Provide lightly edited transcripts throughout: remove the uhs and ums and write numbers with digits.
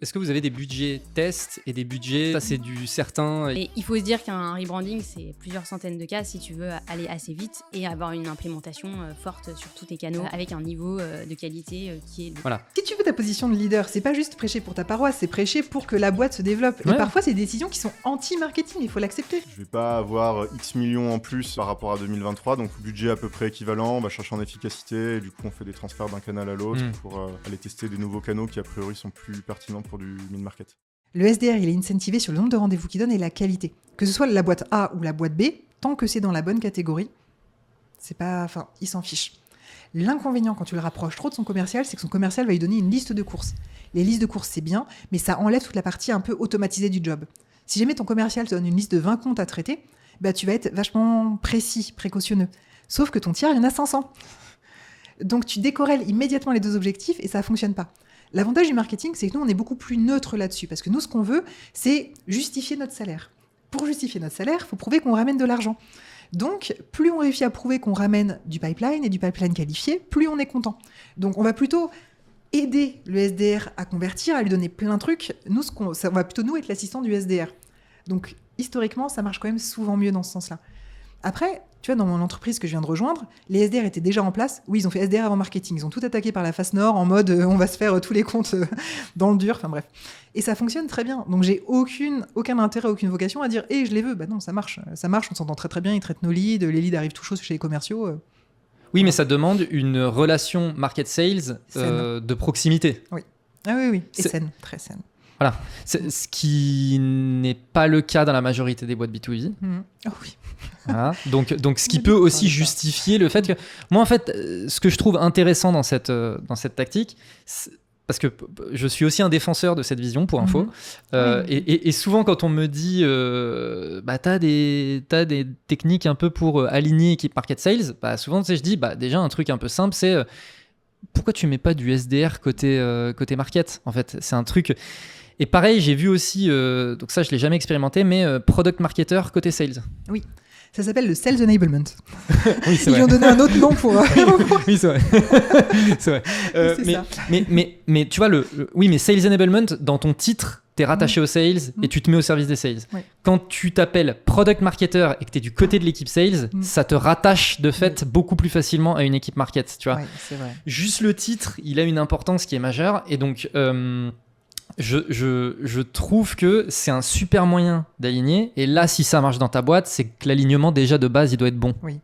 Est-ce que vous avez des budgets tests et des budgets, ça c'est du certain Et il faut se dire qu'un rebranding, c'est plusieurs centaines de cas si tu veux aller assez vite et avoir une implémentation forte sur tous tes canaux avec un niveau de qualité qui est... Voilà. Si tu veux ta position de leader, c'est pas juste prêcher pour ta paroisse, c'est prêcher pour que la boîte se développe. Ouais. Et parfois, c'est des décisions qui sont anti-marketing, il faut l'accepter. Je vais pas avoir X millions en plus par rapport à 2023, donc budget à peu près équivalent, on va chercher en efficacité, et du coup on fait des transferts d'un canal à l'autre pour aller tester des nouveaux canaux qui a priori sont plus pertinents pour du mid-market. Le SDR, il est incentivé sur le nombre de rendez-vous qu'il donne et la qualité. Que ce soit la boîte A ou la boîte B, tant que c'est dans la bonne catégorie, c'est pas... Enfin, il s'en fiche. L'inconvénient quand tu le rapproches trop de son commercial, c'est que son commercial va lui donner une liste de courses. Les listes de courses, c'est bien, mais ça enlève toute la partie un peu automatisée du job. Si jamais ton commercial te donne une liste de 20 comptes à traiter, bah, tu vas être vachement précis, précautionneux. Sauf que ton tiers, il y en a 500. Donc tu décorrèles immédiatement les deux objectifs et ça ne fonctionne pas. L'avantage du marketing, c'est que nous, on est beaucoup plus neutre là-dessus. Parce que nous, ce qu'on veut, c'est justifier notre salaire. Pour justifier notre salaire, il faut prouver qu'on ramène de l'argent. Donc, plus on réussit à prouver qu'on ramène du pipeline et du pipeline qualifié, plus on est content. Donc, on va plutôt aider le SDR à convertir, à lui donner plein de trucs. Nous, on va plutôt nous être l'assistant du SDR. Donc, historiquement, ça marche quand même souvent mieux dans ce sens-là. Après, tu vois, dans mon entreprise que je viens de rejoindre, les SDR étaient déjà en place. Oui, ils ont fait SDR avant marketing. Ils ont tout attaqué par la face nord en mode on va se faire tous les comptes dans le dur. Enfin bref. Et ça fonctionne très bien. Donc j'ai aucun intérêt, aucune vocation à dire je les veux. Bah non, ça marche. Ça marche, on s'entend très très bien. Ils traitent nos leads. Les leads arrivent tout chauds chez les commerciaux. Oui, mais ça demande une relation market sales de proximité. Oui. Ah oui. Et C'est... saine, très saine. Voilà. C'est ce qui n'est pas le cas dans la majorité des boîtes B2B. Oh oui. Voilà. Donc ce qui peut aussi justifier le fait que... Moi, en fait, ce que je trouve intéressant dans cette tactique, parce que je suis aussi un défenseur de cette vision, pour info, et souvent quand on me dit t'as des techniques un peu pour aligner équipe market sales, souvent je dis déjà un truc un peu simple, c'est pourquoi tu mets pas du SDR côté market, en fait. C'est un truc... Et pareil, j'ai vu aussi, donc ça je l'ai jamais expérimenté, mais product marketer côté sales. Oui, ça s'appelle le sales enablement. Oui, c'est Ils lui ont donné un autre nom pour... Oui, c'est vrai. C'est vrai. Mais tu vois, oui, mais sales enablement, dans ton titre, t'es rattaché aux sales et tu te mets au service des sales. Ouais. Quand tu t'appelles product marketer et que t'es du côté de l'équipe sales, ça te rattache de fait beaucoup plus facilement à une équipe market, tu vois. Ouais, c'est vrai. Juste le titre, il a une importance qui est majeure, et donc... Je trouve que c'est un super moyen d'aligner. Et là, si ça marche dans ta boîte, c'est que l'alignement, déjà de base, il doit être bon. Oui.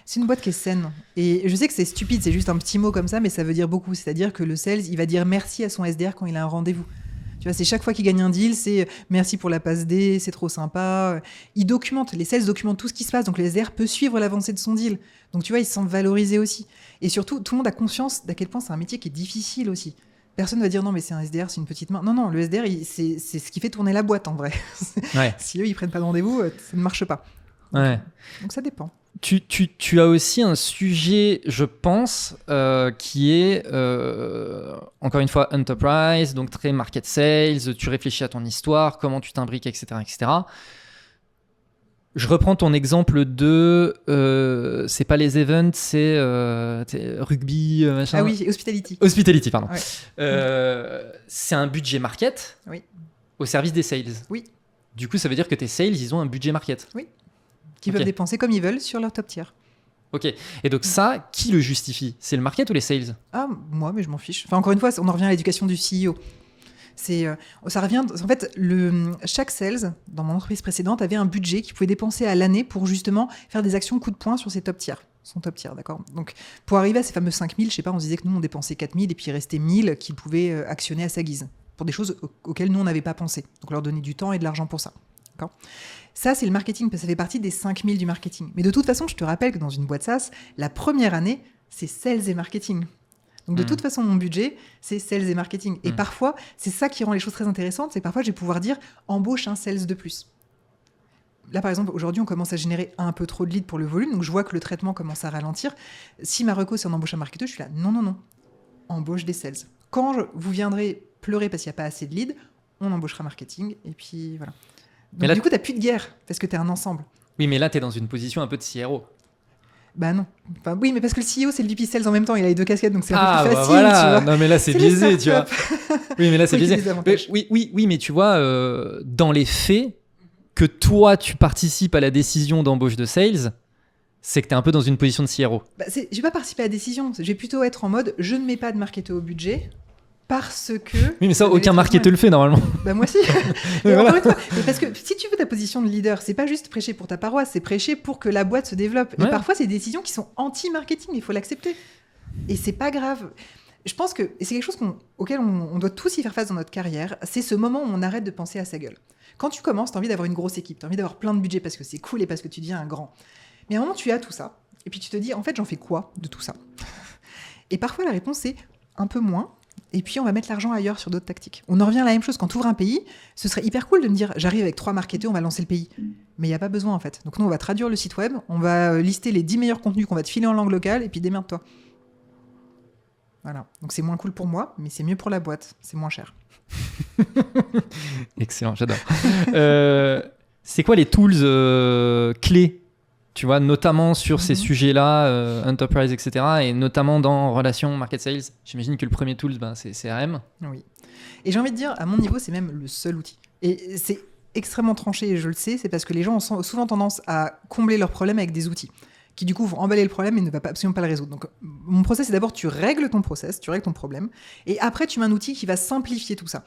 C'est une boîte qui est saine. Et je sais que c'est stupide, c'est juste un petit mot comme ça, mais ça veut dire beaucoup. C'est-à-dire que le sales, il va dire merci à son SDR quand il a un rendez-vous. Tu vois, c'est chaque fois qu'il gagne un deal, c'est merci pour la passe D, c'est trop sympa. Il documente, les sales documentent tout ce qui se passe, donc le SDR peut suivre l'avancée de son deal. Donc tu vois, il se sent valorisé aussi. Et surtout, tout le monde a conscience d'à quel point c'est un métier qui est difficile aussi. Personne ne va dire non, mais c'est un SDR, c'est une petite main. Non, le SDR, c'est ce qui fait tourner la boîte en vrai. Ouais. Si eux, ils prennent pas de rendez-vous, ça ne marche pas. Ouais. Donc ça dépend. Tu as aussi un sujet, je pense, qui est, encore une fois, enterprise, donc très market sales, tu réfléchis à ton histoire, comment tu t'imbriques, etc., etc. Je reprends ton exemple de... c'est pas les events, c'est rugby, machin. Ah oui, hospitality. Hospitality, pardon. Ouais. C'est un budget market au service des sales. Oui. Du coup, ça veut dire que tes sales, ils ont un budget market. Oui. Qui peuvent dépenser comme ils veulent sur leur top tier. Ok. Et donc ça, qui le justifie ? C'est le market ou les sales ? Ah, moi, mais je m'en fiche. Enfin, encore une fois, on en revient à l'éducation du CEO. Ça revient... En fait, chaque sales, dans mon entreprise précédente, avait un budget qu'il pouvait dépenser à l'année pour justement faire des actions coup de poing sur ses top tiers. Son top tier, d'accord. Donc, pour arriver à ces fameux 5000, je sais pas, on se disait que nous, on dépensait 4000 et puis il restait 1000 qu'il pouvait actionner à sa guise pour des choses auxquelles nous, on n'avait pas pensé. Donc, leur donner du temps et de l'argent pour ça. D'accord. Ça, c'est le marketing, parce que ça fait partie des 5000 du marketing. Mais de toute façon, je te rappelle que dans une boîte SaaS, la première année, c'est sales et marketing. Donc, de toute façon, mon budget, c'est sales et marketing. Et parfois, c'est ça qui rend les choses très intéressantes, c'est que parfois, je vais pouvoir dire embauche un sales de plus. Là, par exemple, aujourd'hui, on commence à générer un peu trop de leads pour le volume, donc je vois que le traitement commence à ralentir. Si ma reco, c'est on embauche un marketeur, je suis là, non, embauche des sales. Quand vous viendrez pleurer parce qu'il n'y a pas assez de leads, on embauchera marketing, et puis voilà. Donc, du coup, tu n'as plus de guerre, parce que tu es un ensemble. Oui, mais là, tu es dans une position un peu de CRO. Bah non. Enfin, oui, mais parce que le CEO, c'est le VP Sales en même temps, il a les 2 casquettes, donc c'est un peu plus facile, voilà. tu vois. Non, mais là, c'est les biaisé, tu vois. startups. Oui, mais là, c'est Oui, biaisé. des avantages. Oui, mais tu vois, dans les faits, que toi, tu participes à la décision d'embauche de sales, c'est que tu es un peu dans une position de CRO. Bah, je vais pas participer à la décision. Je vais plutôt être en mode, je ne mets pas de marketeur au budget parce que... Oui, mais ça, aucun marketeur le fait, normalement. Bah moi aussi. Et encore une fois, mais parce que si tu veux ta position de leader, c'est pas juste prêcher pour ta paroisse, c'est prêcher pour que la boîte se développe. Ouais. Et parfois, c'est des décisions qui sont anti-marketing, il faut l'accepter. Et c'est pas grave. Je pense que et c'est quelque chose auquel on doit tous y faire face dans notre carrière, c'est ce moment où on arrête de penser à sa gueule. Quand tu commences, tu as envie d'avoir une grosse équipe, tu as envie d'avoir plein de budget parce que c'est cool et parce que tu deviens un grand. Mais à un moment, tu as tout ça. Et puis tu te dis, en fait, j'en fais quoi de tout ça? Et parfois, la réponse, c'est un peu moins. Et puis, on va mettre l'argent ailleurs sur d'autres tactiques. On en revient à la même chose. Quand tu ouvres un pays, ce serait hyper cool de me dire, j'arrive avec 3 marketeurs, on va lancer le pays. Mais il n'y a pas besoin, en fait. Donc, nous, on va traduire le site web, on va lister les 10 meilleurs contenus qu'on va te filer en langue locale, et puis démerde-toi. Voilà. Donc, c'est moins cool pour moi, mais c'est mieux pour la boîte. C'est moins cher. Excellent, j'adore. C'est quoi les tools clés, tu vois, notamment sur ces sujets-là, enterprise, etc., et notamment dans relations market sales? J'imagine que le premier tool, c'est CRM. Oui. Et j'ai envie de dire, à mon niveau, c'est même le seul outil. Et c'est extrêmement tranché, et je le sais, c'est parce que les gens ont souvent tendance à combler leurs problèmes avec des outils qui, du coup, vont emballer le problème et ne va absolument pas le résoudre. Donc, mon process, c'est d'abord, tu règles ton process, tu règles ton problème, et après, tu mets un outil qui va simplifier tout ça.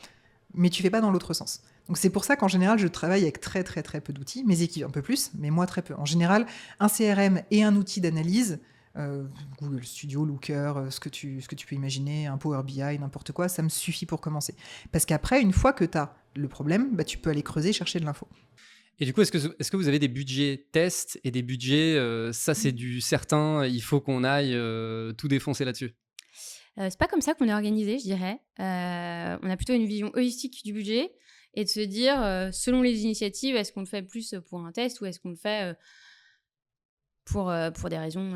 Mais tu fais pas dans l'autre sens. Donc c'est pour ça qu'en général, je travaille avec très très très peu d'outils. Mes équipes un peu plus, mais moi très peu. En général, un CRM et un outil d'analyse, Google Studio, Looker, ce que tu peux imaginer, un Power BI, n'importe quoi, ça me suffit pour commencer. Parce qu'après, une fois que tu as le problème, tu peux aller creuser, chercher de l'info. Et du coup, est-ce que vous avez des budgets tests et des budgets, ça c'est du certain, il faut qu'on aille tout défoncer là-dessus? C'est pas comme ça qu'on est organisé, je dirais. On a plutôt une vision holistique du budget et de se dire, selon les initiatives, est-ce qu'on le fait plus pour un test ou est-ce qu'on le fait pour des raisons...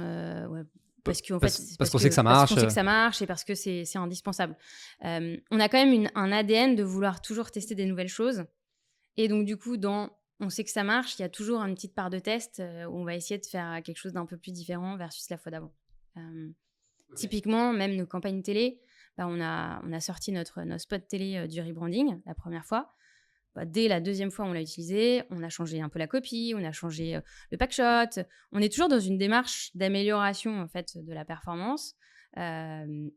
parce qu'on sait que ça marche. Parce qu'on sait que ça marche et parce que c'est indispensable. On a quand même un ADN de vouloir toujours tester des nouvelles choses. Et donc, du coup, on sait que ça marche, il y a toujours une petite part de test où on va essayer de faire quelque chose d'un peu plus différent versus la fois d'avant. Typiquement, même nos campagnes télé, on a sorti notre spot télé du rebranding la première fois. Dès la deuxième fois, on l'a utilisé, on a changé un peu la copie, on a changé le packshot. On est toujours dans une démarche d'amélioration en fait, de la performance, même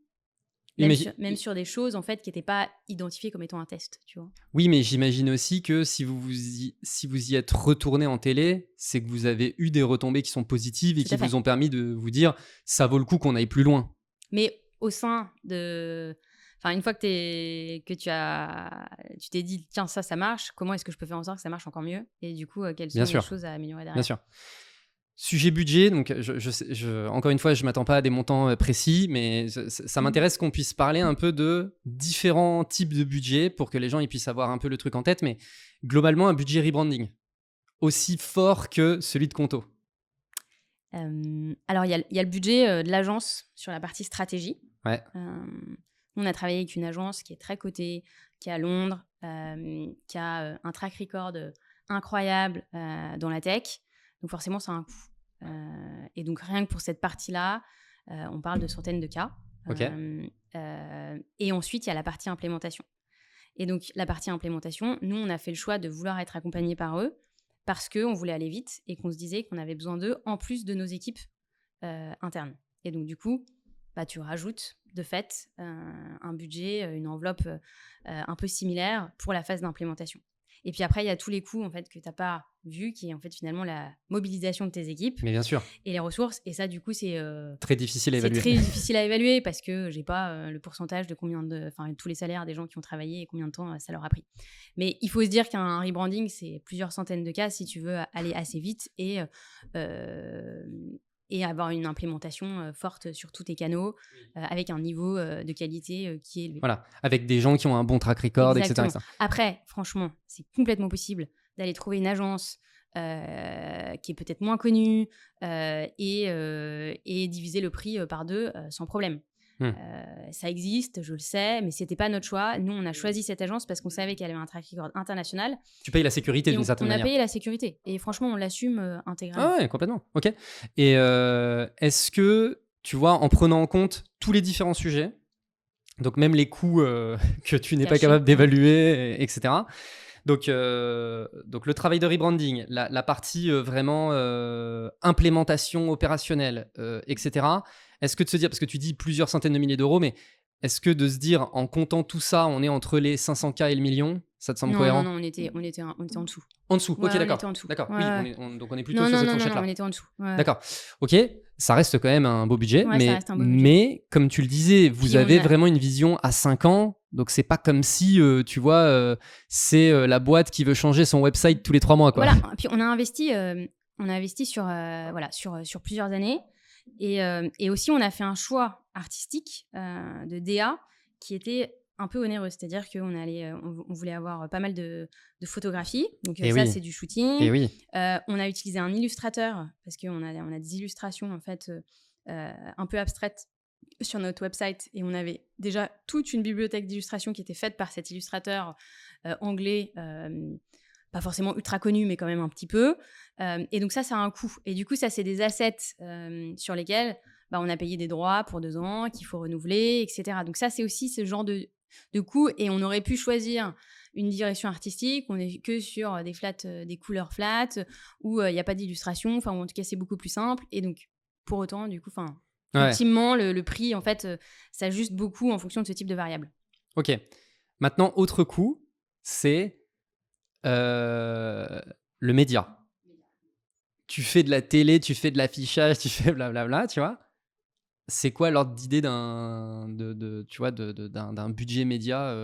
sur des choses en fait, qui n'étaient pas identifiées comme étant un test. Tu vois. Oui, mais j'imagine aussi que si vous y êtes retourné en télé, c'est que vous avez eu des retombées qui sont positives et qui vous ont permis de vous dire ça vaut le coup qu'on aille plus loin. Mais au sein de... Enfin, une fois que tu t'es dit, tiens, ça marche, comment est-ce que je peux faire en sorte que ça marche encore mieux? Et du coup, quelles sont les choses à améliorer derrière? Bien sûr. Sujet budget, donc encore une fois, je ne m'attends pas à des montants précis, mais ça m'intéresse qu'on puisse parler un peu de différents types de budgets pour que les gens ils puissent avoir un peu le truc en tête, mais globalement, un budget rebranding, aussi fort que celui de Conto. Alors, il y a le budget de l'agence sur la partie stratégie. Ouais. On a travaillé avec une agence qui est très cotée, qui est à Londres, qui a un track record incroyable dans la tech. Donc forcément, ça a un coût. Et donc rien que pour cette partie-là, on parle de centaines de cas. Okay. Et ensuite, il y a la partie implémentation. Et donc la partie implémentation, nous, on a fait le choix de vouloir être accompagnés par eux parce qu'on voulait aller vite et qu'on se disait qu'on avait besoin d'eux en plus de nos équipes internes. Et donc du coup, tu rajoutes de fait un budget, une enveloppe un peu similaire pour la phase d'implémentation. Et puis après, il y a tous les coûts en fait, que tu n'as pas vus, qui est en fait finalement la mobilisation de tes équipes. Mais bien sûr. Et les ressources. Et ça, du coup, c'est très difficile à évaluer. C'est très difficile à évaluer parce que je n'ai pas le pourcentage de tous les salaires des gens qui ont travaillé et combien de temps ça leur a pris. Mais il faut se dire qu'un rebranding, c'est plusieurs centaines de cas si tu veux aller assez vite et avoir une implémentation forte sur tous tes canaux, avec un niveau de qualité qui est élevé. Voilà, avec des gens qui ont un bon track record, etc. Après, franchement, c'est complètement possible d'aller trouver une agence qui est peut-être moins connue et diviser le prix par deux sans problème. Ça existe, je le sais, mais c'était pas notre choix. Nous, on a choisi cette agence parce qu'on savait qu'elle avait un track record international. Tu payes la sécurité Et d'une certaine manière. On a payé la sécurité. Et franchement, on l'assume intégralement. Ah ouais, complètement. Ok. Et est-ce que, tu vois, en prenant en compte tous les différents sujets, donc même les coûts que tu n'es pas capable d'évaluer, etc. Donc le travail de rebranding, la partie vraiment implémentation opérationnelle, etc. Est-ce que de se dire, parce que tu dis plusieurs centaines de milliers d'euros, mais est-ce que de se dire, en comptant tout ça, on est entre les 500K et le million, ça te semble cohérent? Non, on était en dessous. En dessous, ok, d'accord. On était en dessous. D'accord, ouais, oui, donc on est plutôt sur cette fourchette-là. Non, on était en dessous. Ouais. D'accord, ok, ça reste quand même un beau budget, Ouais, ça reste un beau budget. mais comme tu le disais, vous avez vraiment une vision à 5 ans, donc c'est pas comme si, tu vois, c'est la boîte qui veut changer son website tous les 3 mois, quoi. Voilà, puis on a investi sur plusieurs années, et aussi on a fait un choix artistique de DA qui était un peu onéreux, c'est-à-dire qu'on voulait avoir pas mal de photographies, donc ça c'est du shooting. Et oui. On a utilisé un illustrateur parce qu'on a des illustrations en fait un peu abstraites sur notre website, et on avait déjà toute une bibliothèque d'illustrations qui était faite par cet illustrateur anglais, pas forcément ultra connu, mais quand même un petit peu. Et donc ça a un coût. Et du coup, ça, c'est des assets sur lesquels on a payé des droits pour 2 ans, qu'il faut renouveler, etc. Donc ça, c'est aussi ce genre de coût. Et on aurait pu choisir une direction artistique, on n'est que sur des couleurs flat, où il n'y a pas d'illustration, enfin, en tout cas, c'est beaucoup plus simple. Et donc, pour autant, du coup, ultimement, le prix, en fait, s'ajuste beaucoup en fonction de ce type de variable. Ok. Maintenant, autre coût, c'est le média. Tu fais de la télé, tu fais de l'affichage, tu fais blablabla, tu vois. C'est quoi l'ordre d'idée d'un budget média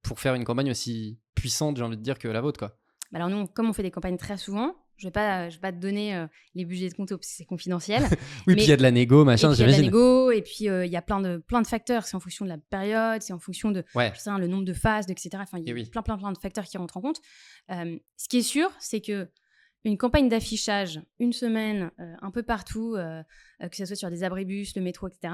pour faire une campagne aussi puissante, j'ai envie de dire, que la vôtre, quoi? Alors nous, comme on fait des campagnes très souvent, je vais pas te donner les budgets de compto parce que c'est confidentiel. Oui, puis il y a de la négo, machin, j'imagine. Il y a de la négo, et puis il y a plein de facteurs. C'est en fonction de la période, c'est en fonction de le nombre de phases, etc. Enfin, il y a plein de facteurs qui rentrent en compte. Ce qui est sûr, c'est que une campagne d'affichage, une semaine, un peu partout, que ce soit sur des abribus, le métro, etc.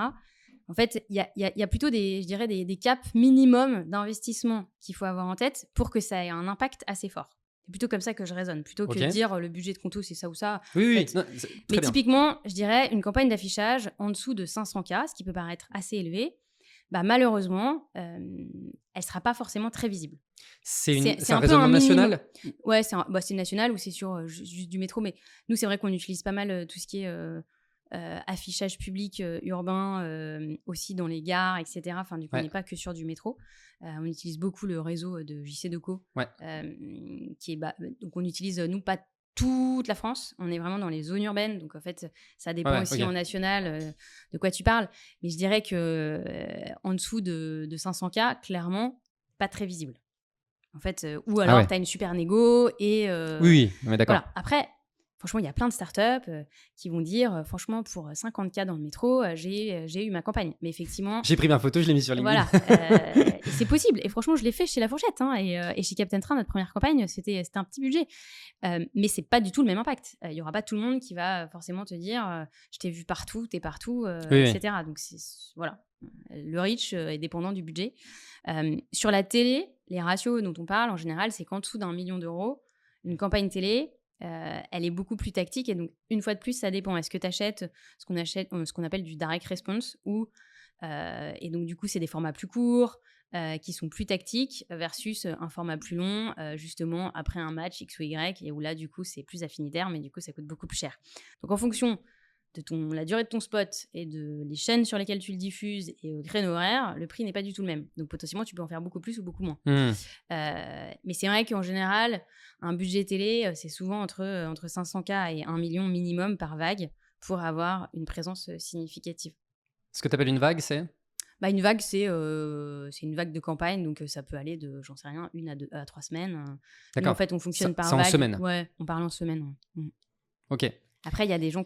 En fait, il y a plutôt des caps minimum d'investissement qu'il faut avoir en tête pour que ça ait un impact assez fort. C'est plutôt comme ça que je raisonne, plutôt que de dire le budget de conto, c'est ça ou ça. Oui, en fait. Mais typiquement, je dirais une campagne d'affichage en dessous de 500K, ce qui peut paraître assez élevé, malheureusement, elle ne sera pas forcément très visible. C'est un raisonnement national ? Ouais, c'est national ou c'est sur juste du métro, mais nous, c'est vrai qu'on utilise pas mal tout ce qui est affichage public urbain, aussi dans les gares, etc. Enfin, du coup, on n'est pas que sur du métro. On utilise beaucoup le réseau de JC Deco, qui est donc on utilise, nous, pas toute la France, on est vraiment dans les zones urbaines, donc en fait ça dépend aussi en national de quoi tu parles, mais je dirais que en dessous de 500K, clairement pas très visible en fait, ou alors tu as une super négo et oui, mais d'accord. Voilà. Après, franchement, il y a plein de startups qui vont dire franchement, pour 50K dans le métro, j'ai eu ma campagne. Mais effectivement, j'ai pris ma photo, je l'ai mis sur LinkedIn. Voilà, c'est possible. Et franchement, je l'ai fait chez La Fourchette. Et chez Captain Train, notre première campagne, c'était un petit budget. Mais c'est pas du tout le même impact. Il y aura pas tout le monde qui va forcément te dire je t'ai vu partout, t'es partout, etc. Donc, voilà. Le reach est dépendant du budget. Sur la télé, les ratios dont on parle, en général, c'est qu'en dessous d'1 million d'euros, une campagne télé, elle est beaucoup plus tactique, et donc une fois de plus ça dépend. Est-ce que tu achètes ce qu'on appelle du direct response, et donc du coup c'est des formats plus courts qui sont plus tactiques versus un format plus long, justement après un match X ou Y, et où là du coup c'est plus affinitaire, mais du coup ça coûte beaucoup plus cher. Donc en fonction de la durée de ton spot et des chaînes sur lesquelles tu le diffuses et au créneau horaire, le prix n'est pas du tout le même. Donc potentiellement, tu peux en faire beaucoup plus ou beaucoup moins. Mais c'est vrai qu'en général, un budget télé, c'est souvent entre 500K et 1 million minimum par vague pour avoir une présence significative. Ce que tu appelles une vague, c'est une vague, c'est une vague de campagne, donc ça peut aller de, j'en sais rien, 1 à 3 semaines. D'accord. Nous, en fait, on fonctionne par vague. vague. En semaine. Ouais, on parle en semaine. Ok. Après, il y a des gens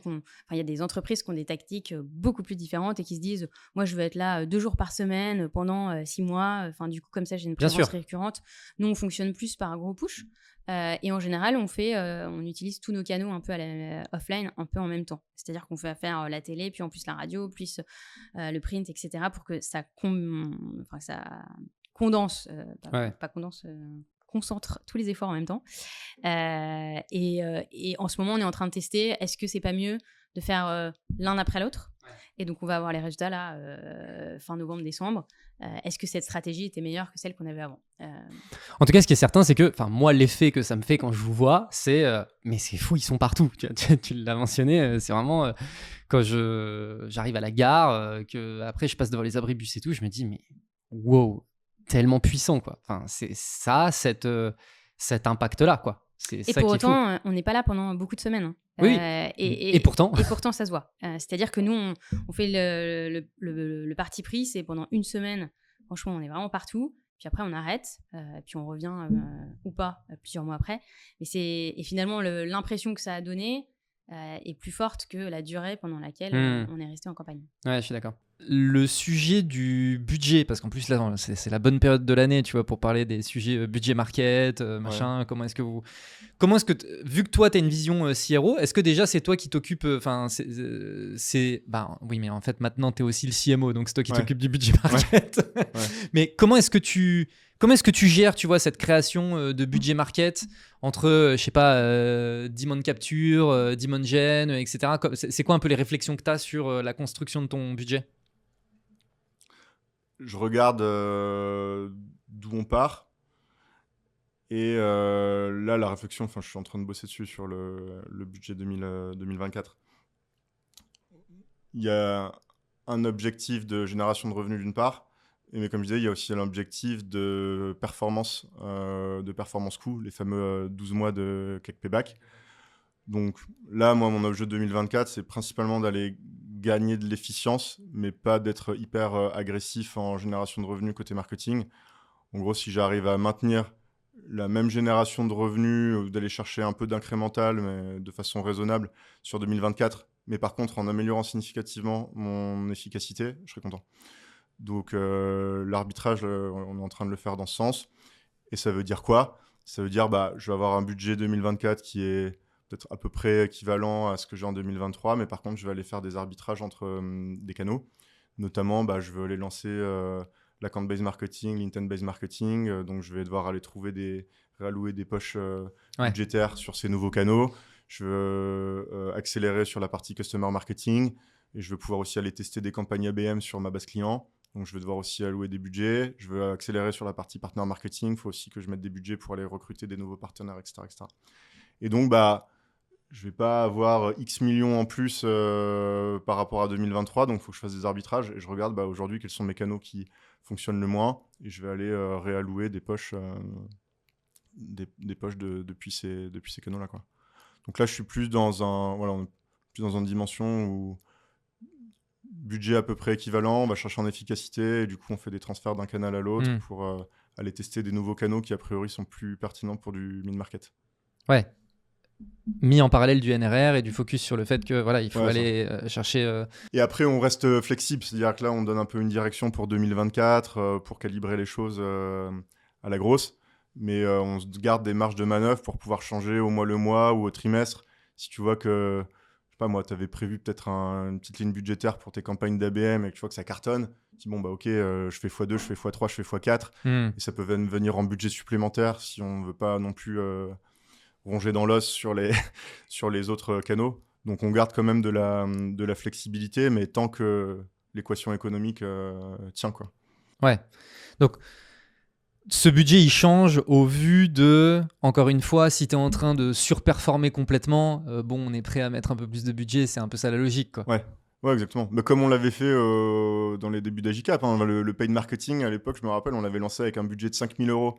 il y a des entreprises qui ont des tactiques beaucoup plus différentes et qui se disent, moi, je veux être là 2 jours par semaine pendant 6 mois. Enfin, du coup, comme ça, j'ai une présence récurrente. Nous, on fonctionne plus par gros push. Et en général, on utilise tous nos canaux un peu offline, un peu en même temps. C'est-à-dire qu'on fait faire la télé, puis en plus la radio, plus le print, etc. pour que ça condense, pas condense, concentre tous les efforts en même temps. Et en ce moment, on est en train de tester, est-ce que c'est pas mieux de faire l'un après l'autre ? Et donc, on va avoir les résultats là, fin novembre-décembre. Est-ce que cette stratégie était meilleure que celle qu'on avait avant ? En tout cas, ce qui est certain, c'est que, moi, l'effet que ça me fait quand je vous vois, c'est mais c'est fou, ils sont partout. Tu l'as mentionné, c'est vraiment quand j'arrive à la gare, que après je passe devant les abribus et tout, je me dis mais wow, tellement puissant quoi. Enfin, c'est ça, cet impact-là quoi. C'est et ça pour qui est fou. autant, on n'est pas là pendant beaucoup de semaines. Oui. Et pourtant. Et pourtant, ça se voit. C'est-à-dire que nous, on fait le parti pris, c'est pendant une semaine. Franchement, on est vraiment partout. Puis après, on arrête. Puis on revient ou pas plusieurs mois après. Et finalement, l'impression que ça a donné est plus forte que la durée pendant laquelle on est resté en campagne. Ouais, je suis d'accord. Le sujet du budget, parce qu'en plus là, c'est la bonne période de l'année, tu vois, pour parler des sujets budget market, machin. Ouais. Comment est-ce que vu que toi, tu as une vision CRO, est-ce que déjà c'est toi qui t'occupes, oui, mais en fait maintenant tu es aussi le CMO, donc c'est toi qui t'occupes du budget market. Ouais. Mais comment est-ce que tu gères, tu vois, cette création de budget market entre, je sais pas, demand capture, demand gen, etc. C'est quoi un peu les réflexions que tu as sur la construction de ton budget ? Je regarde d'où on part. Et là, la réflexion, je suis en train de bosser dessus sur le budget 2024. Il y a un objectif de génération de revenus d'une part, mais comme je disais, il y a aussi l'objectif de performance coût, les fameux 12 mois de CAC payback. Donc là, moi, mon objet 2024, c'est principalement d'aller gagner de l'efficience, mais pas d'être hyper agressif en génération de revenus côté marketing. En gros, si j'arrive à maintenir la même génération de revenus, d'aller chercher un peu d'incrémental, mais de façon raisonnable sur 2024, mais par contre en améliorant significativement mon efficacité, je serai content. Donc l'arbitrage, on est en train de le faire dans ce sens. Et ça veut dire quoi ? Ça veut dire je vais avoir un budget 2024 qui est peut-être à peu près équivalent à ce que j'ai en 2023, mais par contre, je vais aller faire des arbitrages entre des canaux. Notamment, je veux aller lancer l'account-based marketing, l'intent-based marketing. Donc, je vais devoir aller réallouer des poches budgétaires sur ces nouveaux canaux. Je veux accélérer sur la partie customer marketing et je veux pouvoir aussi aller tester des campagnes ABM sur ma base client. Donc, je vais devoir aussi allouer des budgets. Je veux accélérer sur la partie partner marketing. Il faut aussi que je mette des budgets pour aller recruter des nouveaux partenaires, etc. etc. Et donc, je ne vais pas avoir X millions en plus par rapport à 2023. Donc, il faut que je fasse des arbitrages. Et je regarde aujourd'hui quels sont mes canaux qui fonctionnent le moins. Et je vais aller réallouer des poches, depuis ces canaux-là, quoi. Donc là, je suis plus on est plus dans une dimension où budget à peu près équivalent, on va chercher en efficacité. Et du coup, on fait des transferts d'un canal à l'autre pour aller tester des nouveaux canaux qui, a priori, sont plus pertinents pour du mid-market. Ouais. Mis en parallèle du NRR et du focus sur le fait que il faut aller chercher. Et après, on reste flexible, c'est-à-dire que là, on donne un peu une direction pour 2024 pour calibrer les choses à la grosse, mais on se garde des marges de manœuvre pour pouvoir changer au mois le mois ou au trimestre. Si tu vois que, je sais pas moi, tu avais prévu peut-être une petite ligne budgétaire pour tes campagnes d'ABM et que tu vois que ça cartonne, tu dis ok, je fais x2, je fais x3, je fais x4, et ça peut venir en budget supplémentaire si on veut pas non plus ronger dans l'os sur les autres canaux. Donc on garde quand même de la flexibilité, mais tant que l'équation économique tient, quoi. Ouais. Donc ce budget, il change au vu de, encore une fois, si tu es en train de surperformer complètement, on est prêt à mettre un peu plus de budget, c'est un peu ça la logique, quoi. Ouais, exactement. Mais comme on l'avait fait dans les débuts d'Agicap, le paid marketing, à l'époque, je me rappelle, on l'avait lancé avec un budget de 5 000 €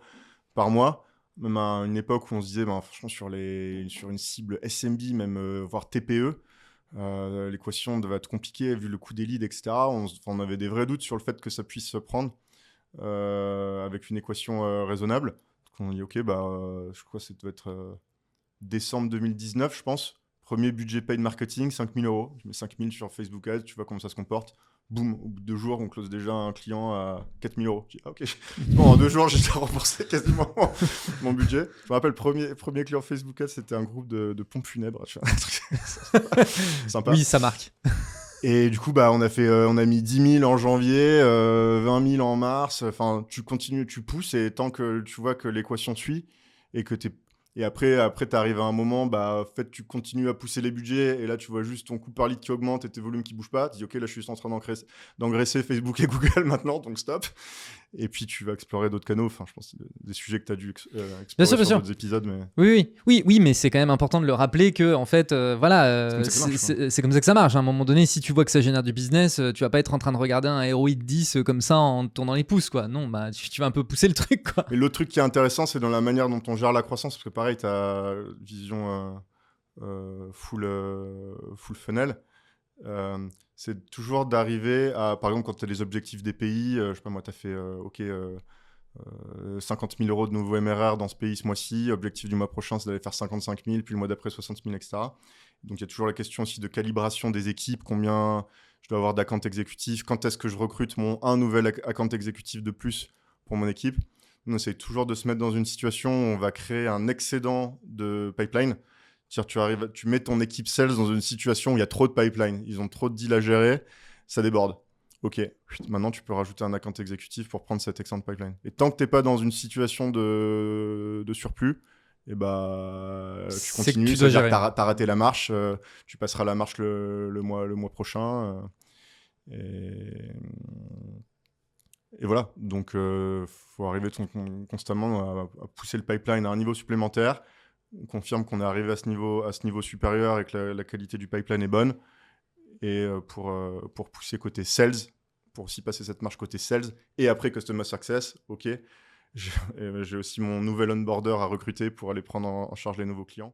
par mois. Même à une époque où on se disait, franchement, sur une cible SMB, même voire TPE, l'équation devait être compliquée vu le coût des leads, etc. On avait des vrais doutes sur le fait que ça puisse se prendre avec une équation raisonnable. Donc on dit, ok, je crois que ça doit être décembre 2019, je pense, Premier budget paid marketing, 5 000 €. Je mets 5 000 sur Facebook Ads, tu vois comment ça se comporte. Boum, au bout de 2 jours, on close déjà un client à 4 000 €. Je dis, ah, ok. Bon, en 2 jours, j'ai déjà remboursé quasiment mon budget. Je me rappelle, premier client Facebook Ads, c'était un groupe de pompes funèbres. Tu vois, sympa. Oui, ça marque. Et du coup, on a mis 10 000 en janvier, 20 000 en mars. Enfin, tu continues, tu pousses, et tant que tu vois que l'équation suit et que et après, tu arrives à un moment, en fait, tu continues à pousser les budgets, et là, tu vois juste ton coût par lead qui augmente et tes volumes qui bougent pas. Tu dis, ok, là, je suis en train d'engraisser Facebook et Google maintenant, donc stop. Et puis, tu vas explorer d'autres canaux. Enfin, je pense que c'est des sujets que tu as dû explorer sur d'autres épisodes. Mais... Oui, mais c'est quand même important de le rappeler que, en fait, c'est comme ça que ça marche. À un moment donné, si tu vois que ça génère du business, tu vas pas être en train de regarder un ROI de 10 comme ça en te tournant les pouces, quoi. Non, tu vas un peu pousser le truc, quoi. Mais l'autre truc qui est intéressant, c'est dans la manière dont on gère la croissance, parce que pareil, tu as vision full funnel. C'est toujours d'arriver à, par exemple, quand tu as les objectifs des pays, je sais pas moi, tu as fait 50 000 € de nouveaux MRR dans ce pays ce mois-ci, objectif du mois prochain, c'est d'aller faire 55 000, puis le mois d'après 60 000, etc. Donc il y a toujours la question aussi de calibration des équipes, combien je dois avoir d'account exécutifs, quand est-ce que je recrute un nouvel account exécutif de plus pour mon équipe. On essaie toujours de se mettre dans une situation où on va créer un excédent de pipeline. C'est-à-dire, tu mets ton équipe sales dans une situation où il y a trop de pipeline, ils ont trop de deals à gérer, ça déborde. Ok, maintenant tu peux rajouter un account exécutif pour prendre cet excédent de pipeline. Et tant que tu n'es pas dans une situation de surplus, tu continues, c'est-à-dire que tu as raté la marche, tu passeras la marche le mois prochain. Et voilà, donc faut arriver constamment à pousser le pipeline à un niveau supplémentaire. On confirme qu'on est arrivé à ce niveau supérieur et que la qualité du pipeline est bonne. Et pour pousser côté sales, pour aussi passer cette marche côté sales, et après Customer Success, ok, j'ai aussi mon nouvel onboarder à recruter pour aller prendre en charge les nouveaux clients.